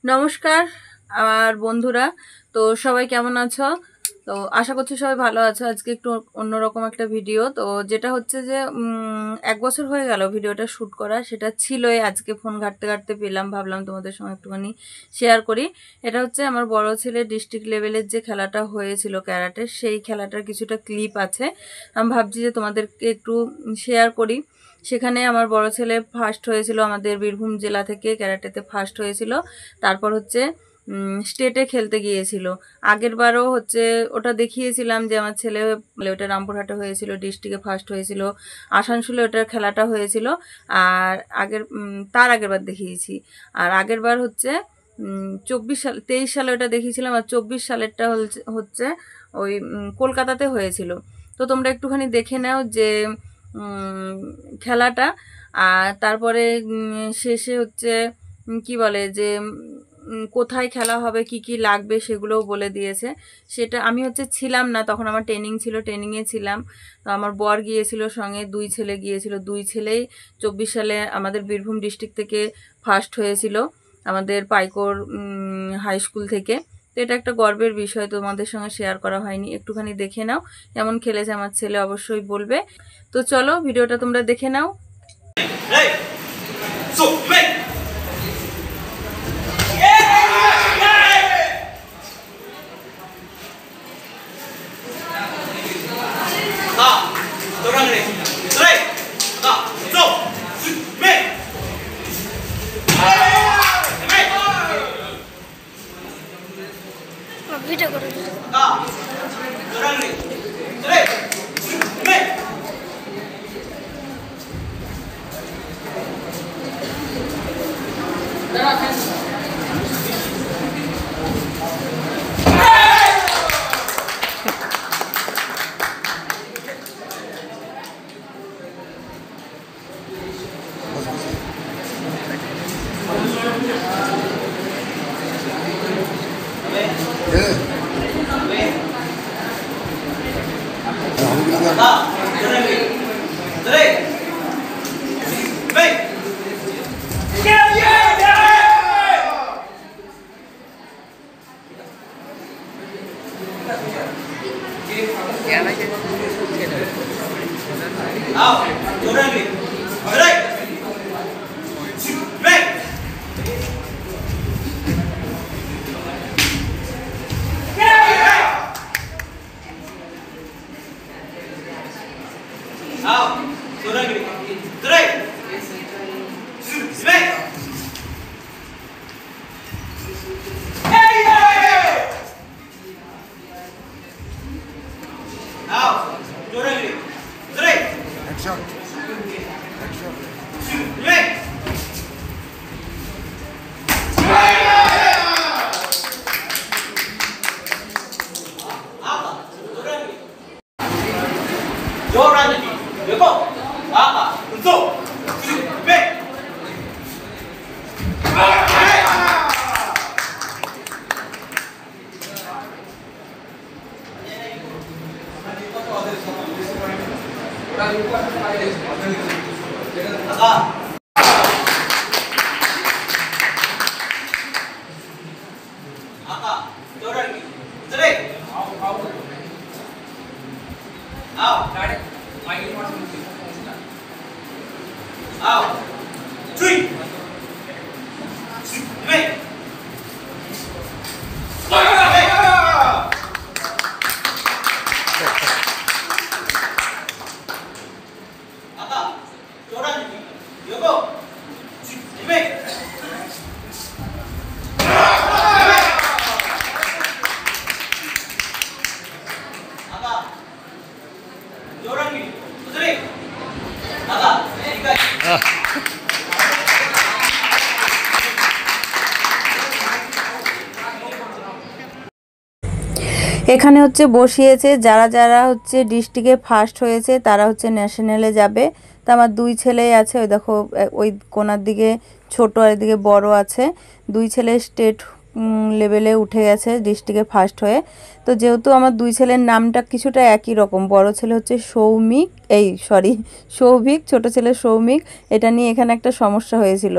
নমস্কার আমার বন্ধুরা। তো সবাই কেমন আছো? তো আশা করছি সবাই ভালো আছো। আজকে একটু অন্যরকম একটা ভিডিও। তো যেটা হচ্ছে যে 1 বছর হয়ে গেল ভিডিওটা শ্যুট করা, সেটা ছিলই। আজকে ফোন ঘাঁটতে ঘাঁটতে পেলাম, ভাবলাম তোমাদের সঙ্গে একটুখানি শেয়ার করি। এটা হচ্ছে আমার বড় ছেলে ডিস্ট্রিক্ট লেভেলের যে খেলাটা হয়েছিল ক্যারাটের, সেই খেলাটার কিছুটা ক্লিপ আছে। আমি ভাবছি যে তোমাদেরকে একটু শেয়ার করি। সেখানে আমার বড় ছেলে ফার্স্ট হয়েছিল, আমাদের বীরভূম জেলা থেকে ক্যারাটেতে ফার্স্ট হয়েছিল। তারপর হচ্ছে স্টেটে খেলতে গিয়েছিল। আগের বারও হচ্ছে ওটা দেখিয়েছিলাম যে আমার ছেলে, ওটা রামপুরহাটে হয়েছিল, ডিস্ট্রিক্টে ফার্স্ট হয়েছিল। আসানসোলে ওটার খেলাটা হয়েছিল। আর তার আগের বার দেখিয়েছি। আর আগের বার হচ্ছে 24 সাল 23 সালে ওটা দেখিয়েছিলাম। আর 24 সালেরটা হচ্ছে ওই কলকাতাতে হয়েছিল। তো তোমরা একটুখানি দেখে নাও যে খেলাটা। আর তারপরে শেষে হচ্ছে কি বলে যে কোথায় খেলা হবে, কি কি লাগবে সেগুলোও বলে দিয়েছে। সেটা আমি হচ্ছে ছিলাম না তখন, আমার ট্রেনিং ছিল, ট্রেনিংয়ে ছিলাম। তো আমার বর গিয়েছিল, সঙ্গে 2 ছেলে গিয়েছিল। 2 ছেলেই 24 সালে আমাদের বীরভূম ডিস্ট্রিক্ট থেকে ফার্স্ট হয়েছিল, আমাদের পাইকর হাই স্কুল থেকে। তো এটা একটা গর্বের বিষয়, তোমাদের সঙ্গে শেয়ার করা হয়নি। একটুখানি দেখে নাও কেমন খেলেছে আমার ছেলে, অবশ্যই বলবে। তো চলো ভিডিওটা তোমরা দেখে নাও। ভিডিও করে এখানে হচ্ছে বসিয়েছে যারা যারা হচ্ছে ডিস্ট্রিক্টে ফার্স্ট হয়েছে তারা হচ্ছে ন্যাশনালে যাবে। তো আমার 2 ছেলেই আছে, ওই দেখো ওই কোনার দিকে ছোট আর এদিকে বড় আছে। 2 ছেলে স্টেট লেভেলে উঠে গেছে ডিস্ট্রিক্টে ফার্স্ট হয়ে। তো যেহেতু আমার 2 ছেলের নামটা কিছুটা একই রকম, বড় ছেলে হচ্ছে সৌভিক, ছোট ছেলে সৌমিক, এটা নিয়ে এখানে একটা সমস্যা হয়েছিল।